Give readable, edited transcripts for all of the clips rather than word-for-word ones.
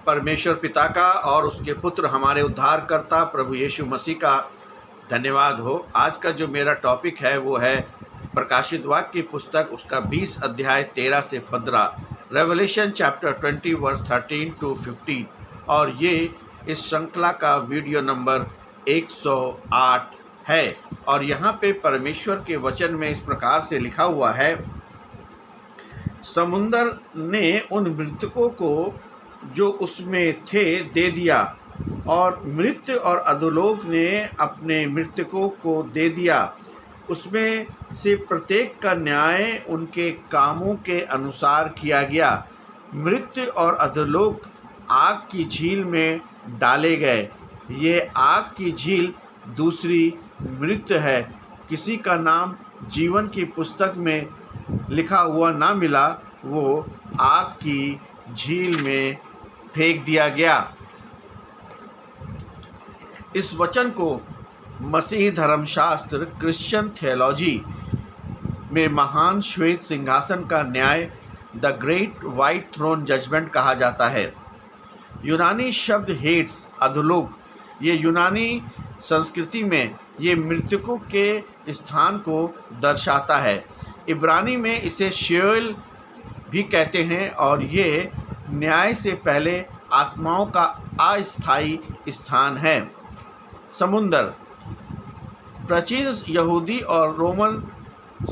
परमेश्वर पिता का और उसके पुत्र हमारे उद्धारकर्ता प्रभु यीशु मसीह का धन्यवाद हो। आज का जो मेरा टॉपिक है वो है प्रकाशित वाक्य की पुस्तक उसका 20 अध्याय 13 से 15, रेवलेशन चैप्टर 20 वर्स 13 to 15, और ये इस श्रृंखला का वीडियो नंबर 108 है। और यहाँ पे परमेश्वर के वचन में इस प्रकार से लिखा हुआ है, समुंदर ने उन मृतकों को जो उसमें थे दे दिया, और मृत्यु और अधोलोक ने अपने मृतकों को दे दिया। उसमें से प्रत्येक का न्याय उनके कामों के अनुसार किया गया। मृत्यु और अधोलोक आग की झील में डाले गए। ये आग की झील दूसरी मृत्यु है। किसी का नाम जीवन की पुस्तक में लिखा हुआ ना मिला, वो आग की झील में फेंक दिया गया। इस वचन को मसीही धर्मशास्त्र क्रिश्चियन थियोलॉजी में महान श्वेत सिंहासन का न्याय, the great white throne judgement कहा जाता है। यूनानी शब्द हेड्स, अधोलोक, ये यूनानी संस्कृति में ये मृतकों के स्थान को दर्शाता है। इब्रानी में इसे शेओल भी कहते हैं, और ये न्याय से पहले आत्माओं का अस्थायी स्थान है। समुंदर, प्राचीन यहूदी और रोमन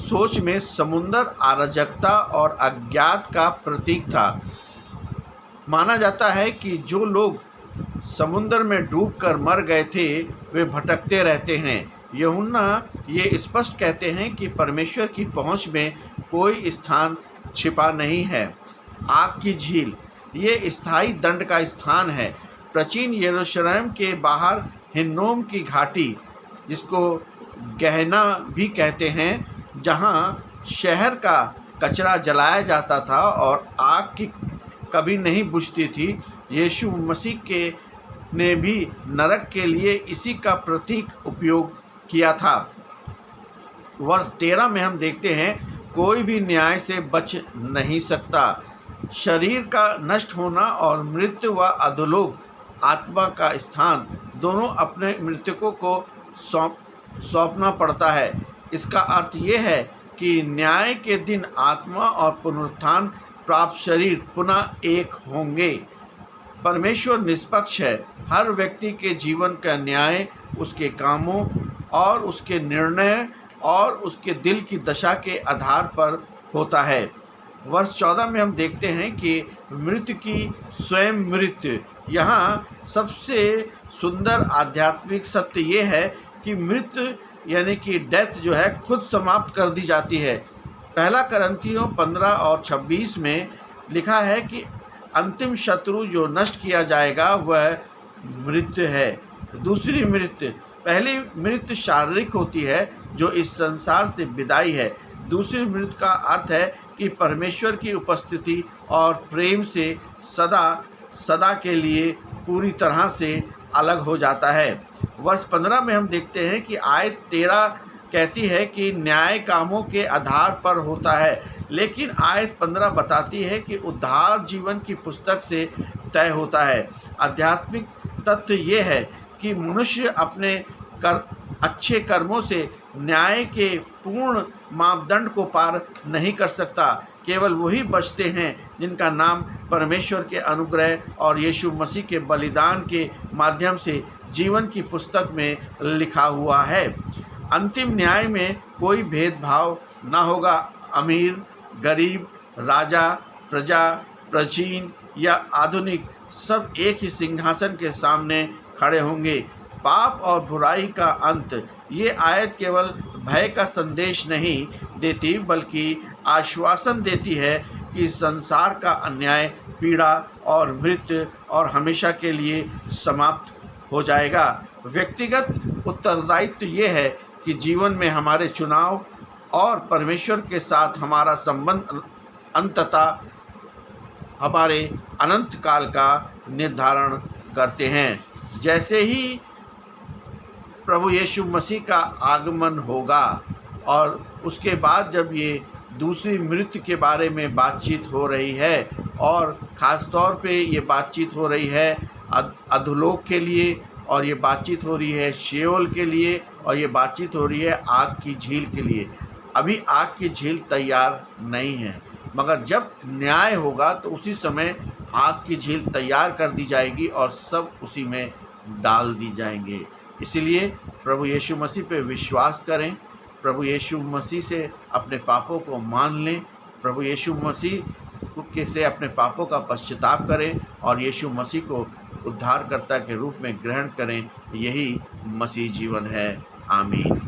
सोच में समुंदर अराजकता और अज्ञात का प्रतीक था। माना जाता है कि जो लोग समुंदर में डूबकर मर गए थे वे भटकते रहते हैं। यूहन्ना ये स्पष्ट कहते हैं कि परमेश्वर की पहुंच में कोई स्थान छिपा नहीं है। आग की झील, ये स्थायी दंड का स्थान है। प्राचीन यरूशलेम के बाहर हिन्नोम की घाटी, जिसको गहना भी कहते हैं, जहां शहर का कचरा जलाया जाता था और आग की कभी नहीं बुझती थी। यीशु मसीह ने भी नरक के लिए इसी का प्रतीक उपयोग किया था। वर्ष 13 में हम देखते हैं, कोई भी न्याय से बच नहीं सकता। शरीर का नष्ट होना और मृत्यु व अधोलोक आत्मा का स्थान दोनों अपने मृतकों को सौंपना पड़ता है। इसका अर्थ ये है कि न्याय के दिन आत्मा और पुनरुत्थान प्राप्त शरीर पुनः एक होंगे। परमेश्वर निष्पक्ष है। हर व्यक्ति के जीवन का न्याय उसके कामों और उसके निर्णय और उसके दिल की दशा के आधार पर होता है। वर्ष 14 में हम देखते हैं कि मृत्यु की स्वयं मृत्यु। यहाँ सबसे सुंदर आध्यात्मिक सत्य ये है कि मृत्यु यानी कि डेथ जो है खुद समाप्त कर दी जाती है। पहला करंथियों 15 और 26 में लिखा है कि अंतिम शत्रु जो नष्ट किया जाएगा वह मृत्यु है। दूसरी मृत्यु, पहली मृत्यु शारीरिक होती है जो इस संसार से विदाई है। दूसरी मृत्यु का अर्थ है कि परमेश्वर की उपस्थिति और प्रेम से सदा सदा के लिए पूरी तरह से अलग हो जाता है। वर्ष 15 में हम देखते हैं कि आयत 13 कहती है कि न्याय कामों के आधार पर होता है, लेकिन आयत 15 बताती है कि उद्धार जीवन की पुस्तक से तय होता है। आध्यात्मिक तथ्य ये है कि मनुष्य अपने अच्छे कर्मों से न्याय के पूर्ण मापदंड को पार नहीं कर सकता। केवल वही बचते हैं जिनका नाम परमेश्वर के अनुग्रह और यीशु मसीह के बलिदान के माध्यम से जीवन की पुस्तक में लिखा हुआ है। अंतिम न्याय में कोई भेदभाव न होगा। अमीर, गरीब, राजा, प्रजा, प्राचीन या आधुनिक, सब एक ही सिंहासन के सामने खड़े होंगे। पाप और बुराई का अंत, ये आयत केवल भय का संदेश नहीं देती बल्कि आश्वासन देती है कि संसार का अन्याय, पीड़ा और मृत्यु और हमेशा के लिए समाप्त हो जाएगा। व्यक्तिगत उत्तरदायित्व ये है कि जीवन में हमारे चुनाव और परमेश्वर के साथ हमारा संबंध अंततः हमारे अनंत काल का निर्धारण करते हैं। जैसे ही प्रभु यीशु मसीह का आगमन होगा और उसके बाद जब ये दूसरी मृत्यु के बारे में बातचीत हो रही है और ख़ास तौर पे ये बातचीत हो रही है अधोलोक के लिए, और ये बातचीत हो रही है शेओल के लिए, और ये बातचीत हो रही है आग की झील के लिए। अभी आग की झील तैयार नहीं है, मगर जब न्याय होगा तो उसी समय आग की झील तैयार कर दी जाएगी और सब उसी में डाल दी जाएंगे। इसीलिए प्रभु यीशु मसीह पे विश्वास करें, प्रभु यीशु मसीह से अपने पापों को मान लें, प्रभु यीशु मसीह से अपने पापों का पश्चाताप करें और यीशु मसीह को उद्धारकर्ता के रूप में ग्रहण करें। यही मसीह जीवन है। आमीन।